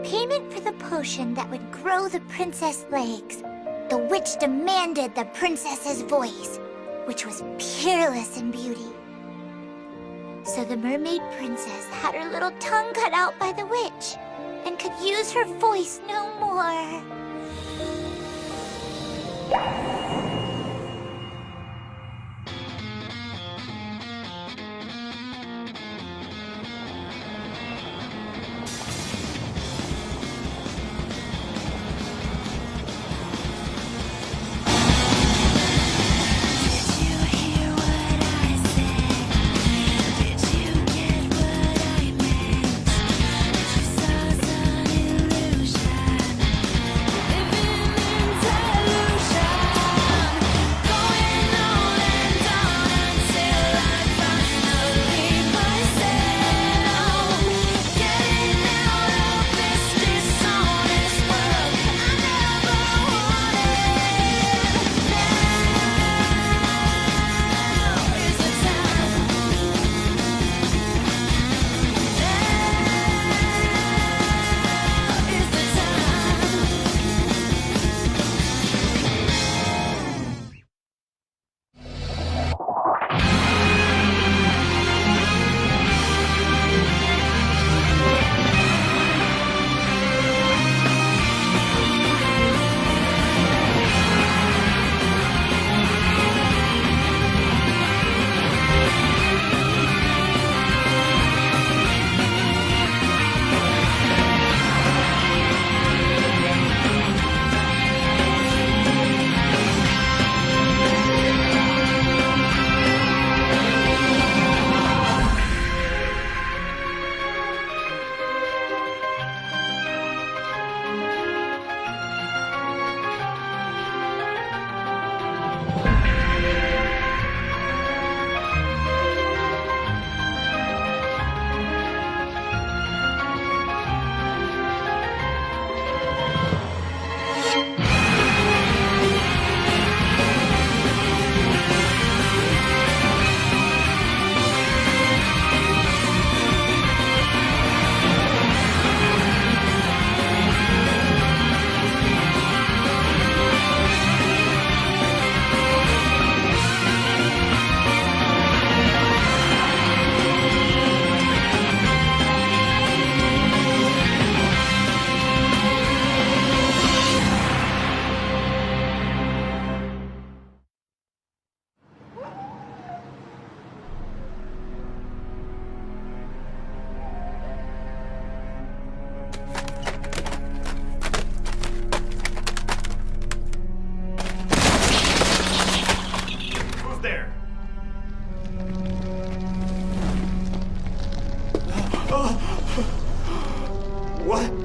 payment for the potion that would grow the princess' legs, the witch demanded the princess's voice, which was peerless in beauty. So the mermaid princess had her little tongue cut out by the witch and could use her voice no more.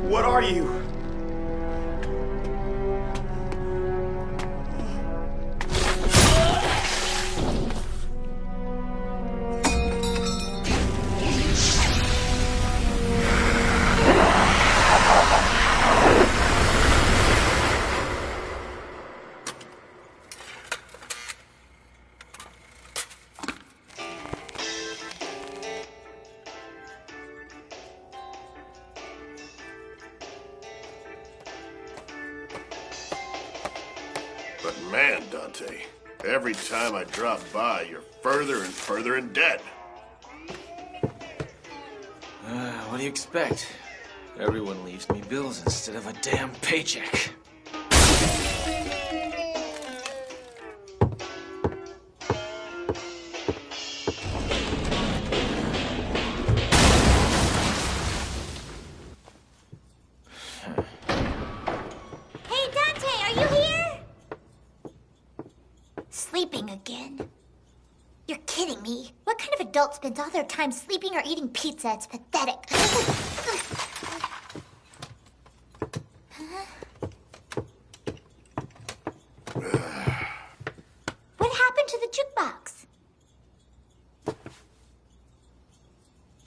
What are you? But man, Dante, every time I drop by, you're further and further in debt. What do you expect? Everyone leaves me bills instead of a damn paycheck. Sleeping again? You're kidding me. What kind of adult spends all their time sleeping or eating pizza? It's pathetic. What happened to the jukebox?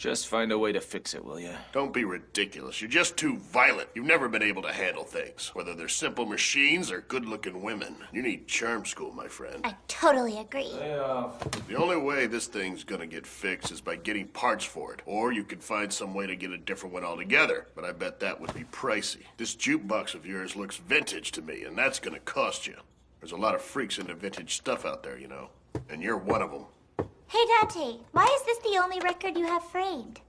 Just find a way to fix it, will you? Don't be ridiculous. You're just too violent. You've never been able to handle things, whether they're simple machines or good-looking women. You need charm school, my friend. I totally agree. Lay off. The only way this thing's gonna get fixed is by getting parts for it. Or you could find some way to get a different one altogether, but I bet that would be pricey. This jukebox of yours looks vintage to me, and that's gonna cost you. There's a lot of freaks into vintage stuff out there, you know. And you're one of them. Hey, Dante, why is this the only record you have framed?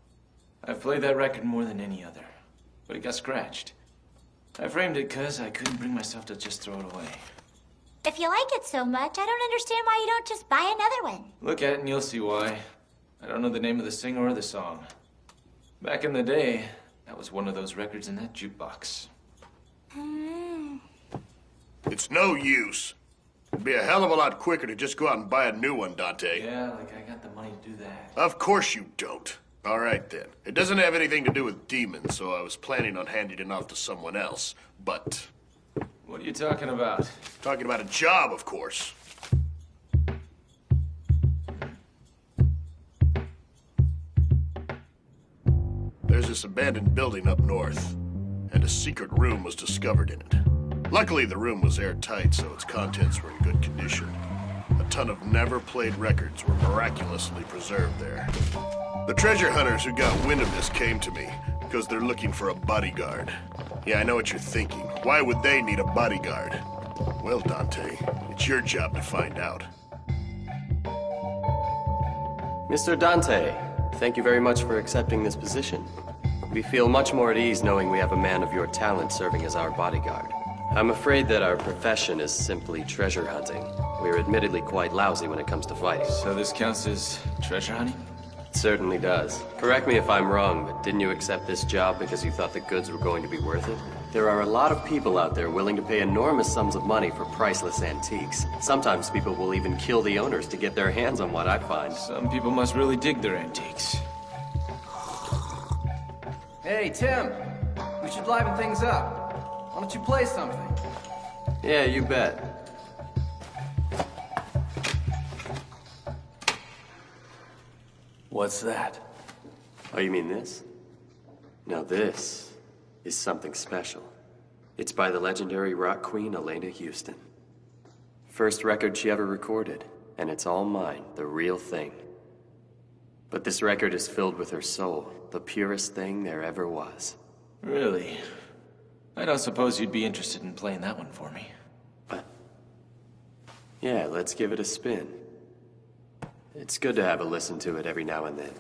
I've played that record more than any other, but it got scratched. I framed it because I couldn't bring myself to just throw it away. If you like it so much, I don't understand why you don't just buy another one. Look at it and you'll see why. I don't know the name of the singer or the song. Back in the day, that was one of those records in that jukebox. It's no use. It'd be a hell of a lot quicker to just go out and buy a new one, Dante. Yeah, like I got the money to do that. Of course you don't. All right, then. It doesn't have anything to do with demons, so I was planning on handing it off to someone else. But, What are you talking about? talking about a job, of course. There's this abandoned building up north, and a secret room was discovered in it. Luckily, the room was airtight, so its contents were in good condition. A ton of never-played records were miraculously preserved there. The treasure hunters who got wind of this came to me, because they're looking for a bodyguard. Yeah, I know what you're thinking. Why would they need a bodyguard? Well, Dante, it's your job to find out. Mr. Dante, thank you very much for accepting this position. We feel much more at ease knowing we have a man of your talent serving as our bodyguard. I'm afraid that our profession is simply treasure hunting. We're admittedly quite lousy when it comes to fighting. So this counts as treasure hunting? It certainly does. Correct me if I'm wrong, but didn't you accept this job because you thought the goods were going to be worth it? There are a lot of people out there willing to pay enormous sums of money for priceless antiques. Sometimes people will even kill the owners to get their hands on what I find. Some people must really dig their antiques. Hey, Tim. We should liven things up. Why don't you play something? Yeah, you bet. What's that? Oh, you mean this? Now this is something special. It's by the legendary rock queen Elena Houston. First record she ever recorded, and it's all mine, the real thing. But this record is filled with her soul, the purest thing there ever was. Really? I don't suppose you'd be interested in playing that one for me. But yeah, let's give it a spin. It's good to have a listen to it every now and then.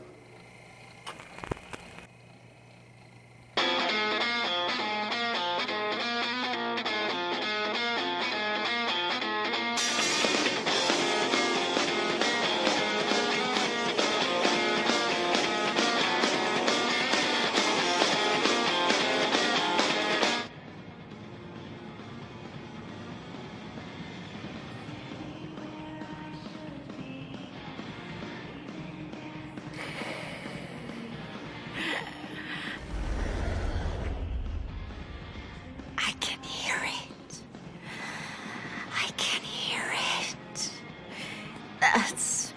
I can hear it. I can hear it. That's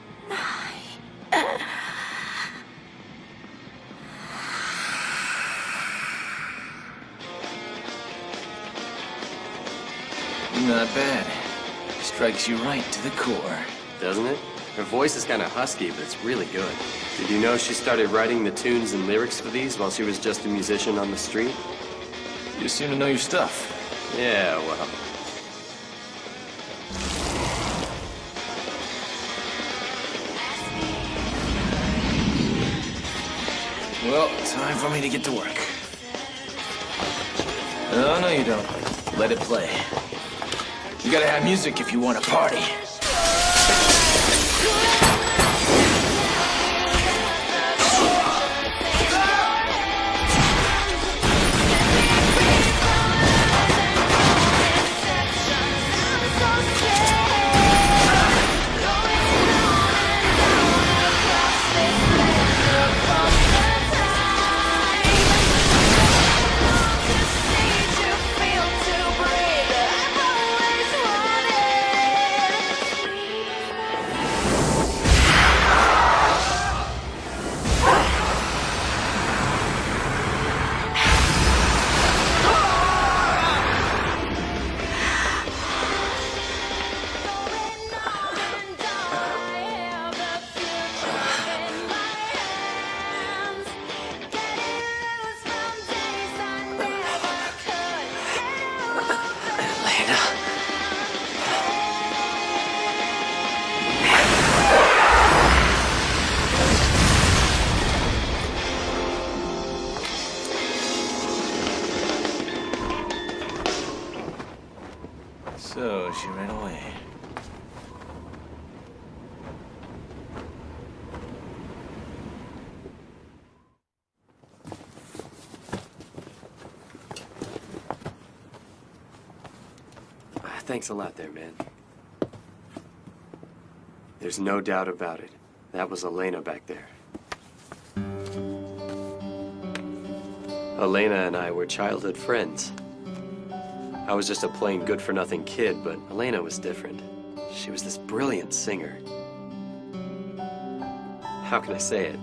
Not bad. Strikes you right to the core. Doesn't it? Her voice is kind of husky, but it's really good. Did you know she started writing the tunes and lyrics for these while she was just a musician on the street? You seem to know your stuff. Yeah, well. Well, time for me to get to work. Oh, no you don't. Let it play. You gotta have music if you want to party. thanks a lot there, man. There's no doubt about it. That was Elena back there. Elena and I were childhood friends. I was just a plain good-for-nothing kid, but Elena was different. She was this brilliant singer. How can I say it?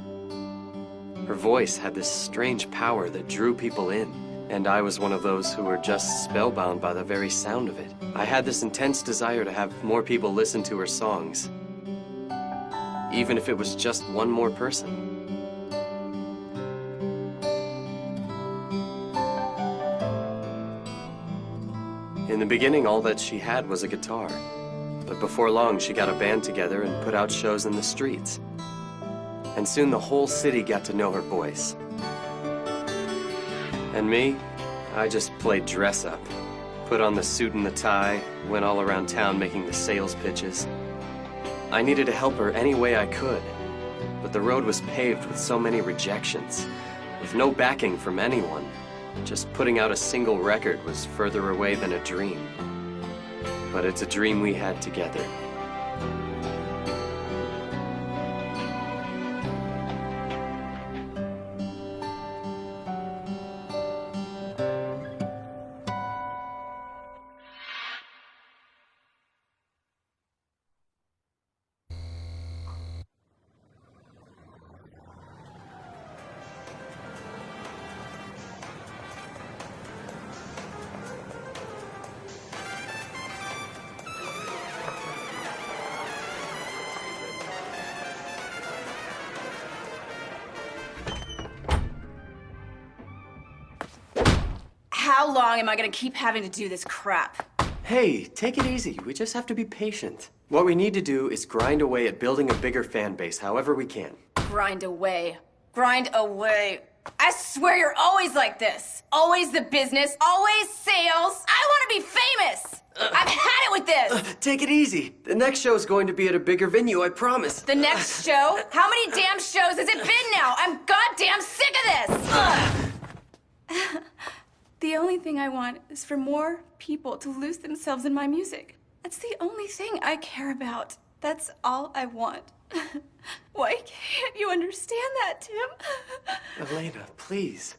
Her voice had this strange power that drew people in, and I was one of those who were just spellbound by the very sound of it. I had this intense desire to have more people listen to her songs, even if it was just one more person. In the beginning, all that she had was a guitar. But before long, she got a band together and put out shows in the streets. And soon the whole city got to know her voice. And me, I just played dress up. Put on the suit and the tie, went all around town making the sales pitches. I needed to help her any way I could. But the road was paved with so many rejections, with no backing from anyone. Just putting out a single record was further away than a dream. But it's a dream we had together. How long am I gonna keep having to do this crap? Hey, take it easy. We just have to be patient. What we need to do is grind away at building a bigger fan base however we can. Grind away. Grind away. I swear you're always like this. Always the business, always sales. I wanna be famous! I've had it with this! Take it easy. The next show is going to be at a bigger venue, I promise. The next show? How many damn shows has it been now? I'm goddamn sick of this! The only thing I want is for more people to lose themselves in my music. That's the only thing I care about. That's all I want. Why can't you understand that, Tim? Elena, please.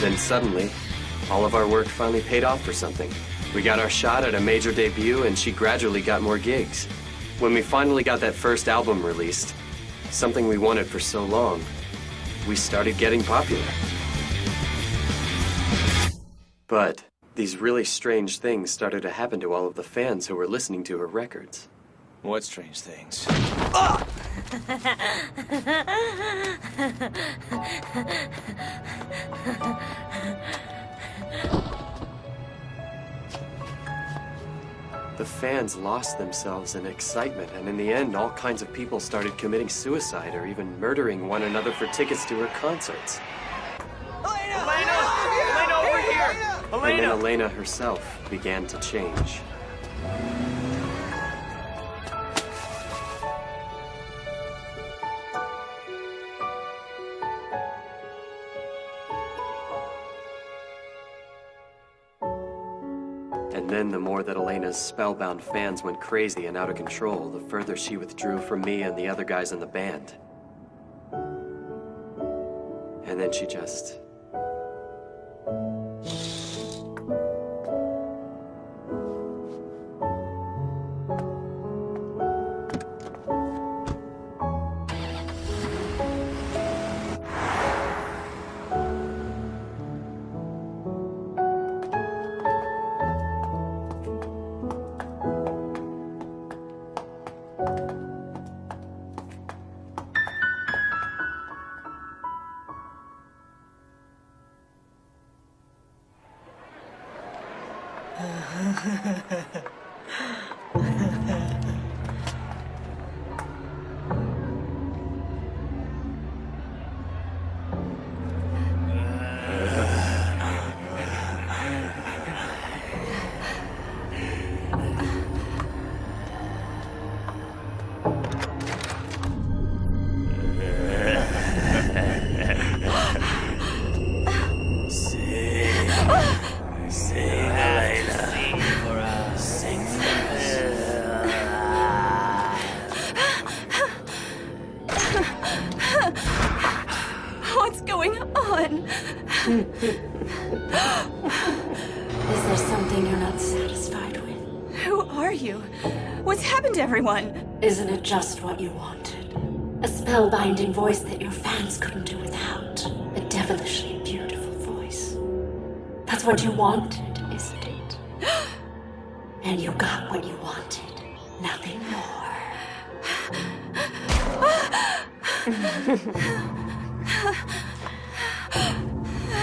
Then suddenly, all of our work finally paid off for something. We got our shot at a major debut, and she gradually got more gigs. When we finally got that first album released, something we wanted for so long, we started getting popular. But these really strange things started to happen to all of the fans who were listening to her records. What strange things? The fans lost themselves in excitement, and in the end, all kinds of people started committing suicide or even murdering one another for tickets to her concerts. Elena! Elena, over here! And then Elena herself began to change. And then the more that Elena's spellbound fans went crazy and out of control, the further she withdrew from me and the other guys in the band. And then she just... you? What's happened to everyone? Isn't it just what you wanted? A spellbinding voice that your fans couldn't do without. A devilishly beautiful voice. That's what you wanted, isn't it? And you got what you wanted. Nothing more.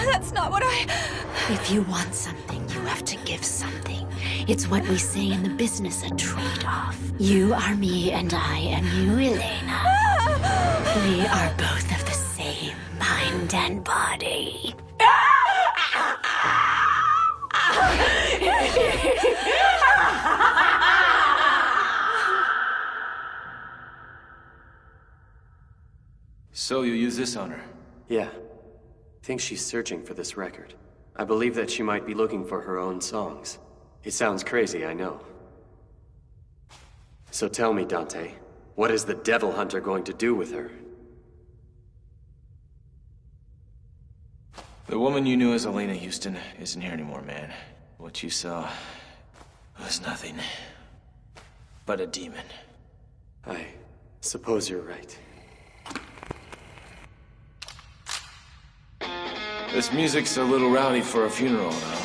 That's not what I... If you want something, you have to give something. It's what we say in the business, a trade-off. You are me and I am you, Elena. We are both of the same mind and body. So you use this on her? Yeah. Think she's searching for this record. I believe that she might be looking for her own songs. It sounds crazy, I know. So tell me, Dante, what is the Devil Hunter going to do with her? The woman you knew as Elena Houston isn't here anymore, man. What you saw was nothing but a demon. I suppose you're right. This music's a little rowdy for a funeral, though.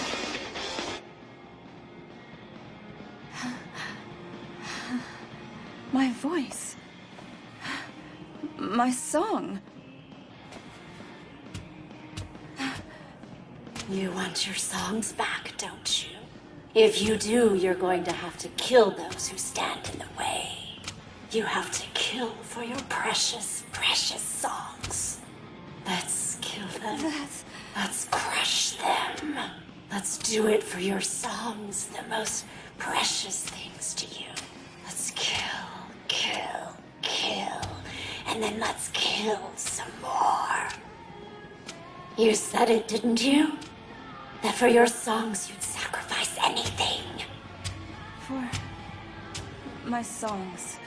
My voice. My song. You want your songs back, don't you? If you do, you're going to have to kill those who stand in the way. You have to kill for your precious, precious songs. Let's kill them. Let's crush them. Let's do it for your songs, the most precious things to you. Let's kill, kill, kill. And then let's kill some more. You said it, didn't you? That for your songs you'd sacrifice anything. For my songs.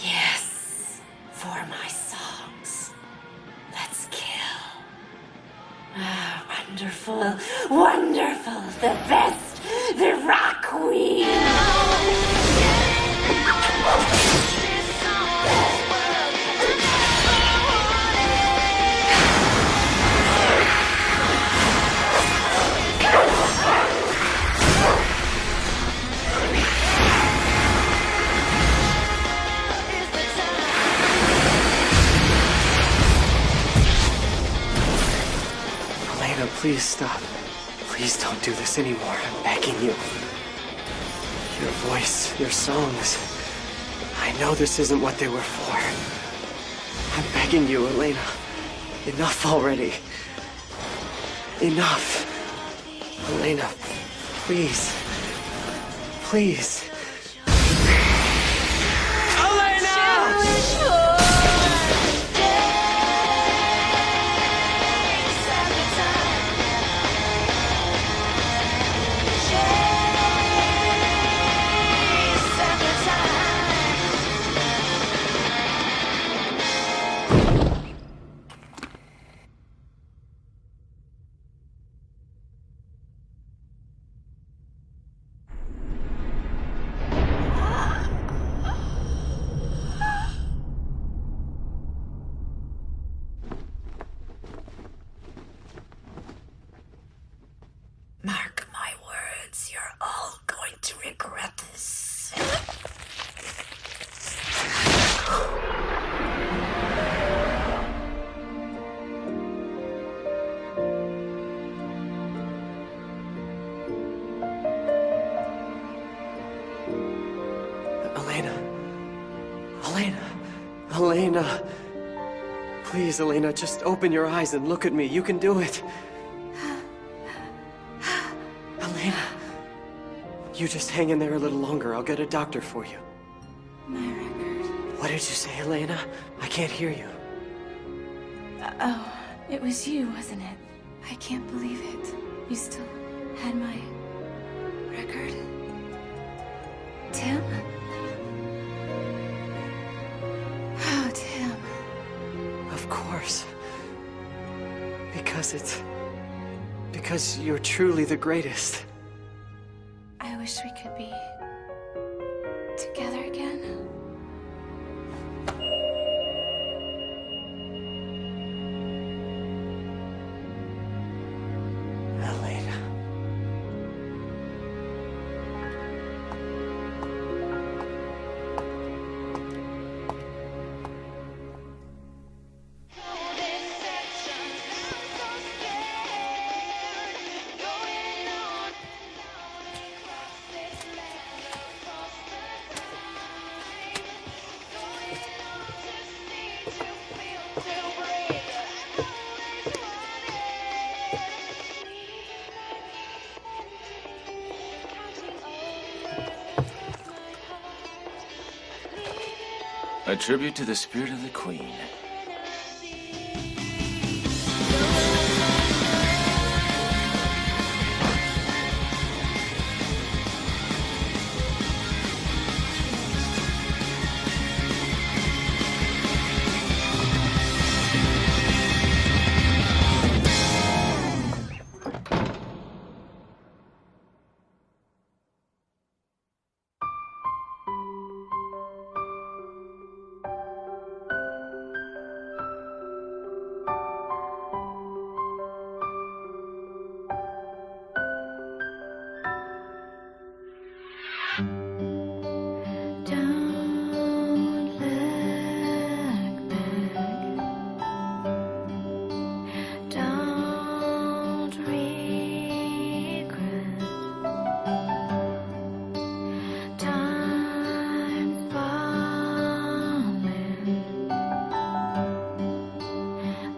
Yes, for my songs. Let's kill. Ah, wonderful, wonderful, the best, the rock queen. Elena, please stop. Please don't do this anymore. I'm begging you. Your voice, your songs. I know this isn't what they were for. I'm begging you, Elena. Enough already. Enough. Elena, please. Please. Mark my words, you're all going to regret this. Elena. Elena. Elena. Please, Elena, just open your eyes and look at me. You can do it. Elena. You just hang in there a little longer. I'll get a doctor for you. My record. What did you say, Elena? I can't hear you. Oh, it was you, wasn't it? I can't believe it. You still had my record? Tim? Oh, Tim. Of course. Because you're truly the greatest. I wish we could be A tribute to the spirit of the Queen. Don't look back. Don't regret. Time's falling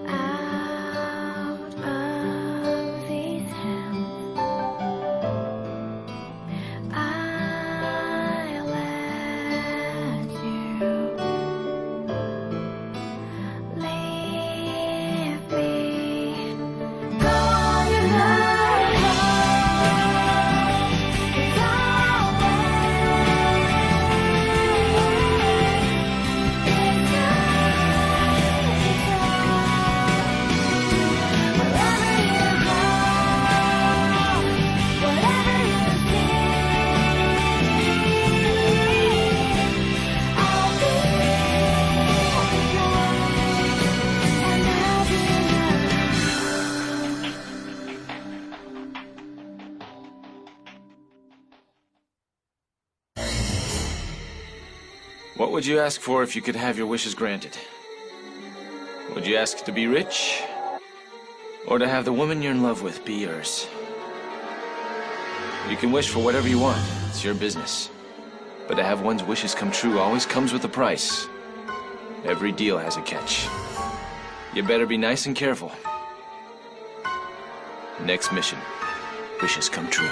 out of these hands. I let you leave me. Go your night home. It's What would you ask for if you could have your wishes granted? Would you ask to be rich? Or to have the woman you're in love with be yours? You can wish for whatever you want. It's your business. But to have one's wishes come true always comes with a price. Every deal has a catch. You better be nice and careful. Next mission. Wishes come true.